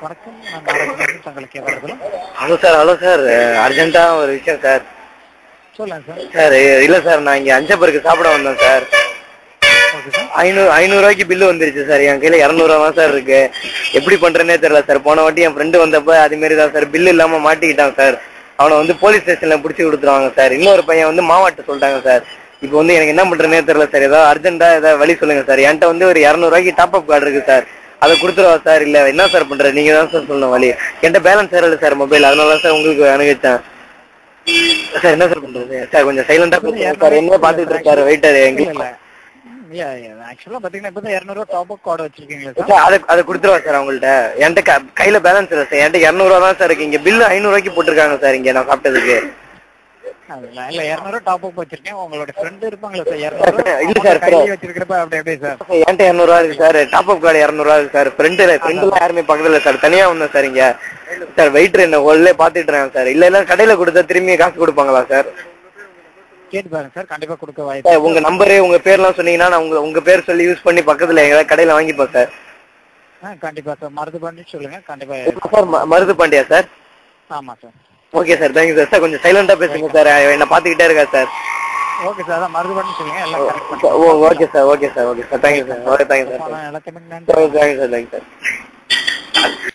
வணக்கம். நான் நாராயணன். தங்களுக்கு எவர்கள்? ஹலோ சார் அர்ஜென்ட்டா ஒரு விஷயம் சார். சொல்லுங்க சார். சார் இல்ல சார், நான் இங்க அஞ்சப்பருக்கு சாப்பிட வந்தேன் சார். Okay sir. 500 ரூபாய்க்கு பில்லு வந்துருச்சு சார். என் கையில 200 ரூபா தான் சார் இருக்கு. எப்படி பண்றேன்னே தெரியல சார். போன வாட்டி என் ஃப்ரெண்டு வந்தப்ப அது மாதிரி தான் சார், பில்லு இல்லாம மாட்டிக்கிட்டான் சார். அவனை வந்து போலீஸ் ஸ்டேஷன்ல பிடிச்சி கொடுத்துருவாங்க சார். இன்னொரு பையன் வந்து மாவாட்ட சொல்லிட்டாங்க சார். இப்போ வந்து எனக்கு என்ன பண்றேன்னே தெரியல சார். ஏதாவது அர்ஜென்ட்டா ஏதாவது வழி சொல்லுங்க சார். என்கிட்ட வந்து ஒரு 200 ரூபாய்க்கு டாப் அப் கார்டு இருக்கு சார். அதை கொடுத்துருவா சார்? இல்ல என்ன சார் பண்றது? நீங்க தான் சார் சொல்லணும் வழி. என்கிட்ட பேலன்ஸ் இல்லை சார் மொபைல், அதனால தான் சார் உங்களுக்கு அணுகிச்சேன் சார். என்ன சார் பண்றது சார்? கொஞ்சம் சைலண்டா பேசுங்க சார். என்ன பாத்துட்டு இருக்காரு வெயிட்டர் எங்களுக்கு. ஆக்சுவலா பாத்தீங்கன்னா இப்ப 200 ரூபா டாப் அப் கார்டு வச்சிருக்கீங்களா சார்? சார்? அதை கொடுத்துருவா சார் அவங்கள்ட்ட. என்கிட்ட கையில பேலன்ஸ் இல்லை சார். என்கிட்ட 200 ரூபா தான் சார் இருக்கு. இங்க பில்லு 500 ரூபாய்க்கு போட்டிருக்காங்க சார் இங்க நான் சாப்பிட்டதுக்கு. இல்ல 200 ரூபா டாப் அப் வச்சிருக்கேன். உங்களோட ஃப்ரெண்ட் இருப்பாங்களா சார் 200 இல்ல சார், கையில வச்சிருக்கிறப்ப அப்படி அப்படியே சார்? என்கிட்ட 200 ரூபா இருக்கு சார். டாப் அப் கார்டு 200 ரூபா இருக்கு சார். ஃப்ரெண்ட்லாம் யாருமே பக்கத்துல இல்ல சார். தனியா வந்தேன் சார் இங்க. சார் வெயிட்டர் என்ன ஹோல்லே பாத்துட்டு இருக்காங்க சார். இல்ல கடையில கொடுத்தா திரும்பி காசு கொடுப்பாங்களா சார்? கேட்டு பாருங்க சார். கண்டிப்பா கொடுக்க வாய்ப்பு. உங்க நம்பரு உங்க பேர்லாம் சொன்னீங்கன்னா நான் உங்க பேர் சொல்லி யூஸ் பண்ணி பக்கத்துல எங்க கடையில வாங்கிப்போம் சார். கண்டிப்பா சார். மருது பண்ணி சொல்லுங்க. கண்டிப்பா சார் மருது பாண்டியா சார்? ஆமா sir. Okay sir, thank you sir. Sir கொஞ்சம் சைலண்டா பேசுங்க சார். என்ன பாத்துக்கிட்டே இருக்கா சார். Okay sir. அதான் மருது பண்ணி சொல்லுங்க. எல்லாம் கரெக்ட் பண்ணுங்க. Okay sir, okay sir, okay sir. Thank you sir. Okay thank you sir. எல்லாத்தையுமே நன்றி. Thank you sir, thank you sir.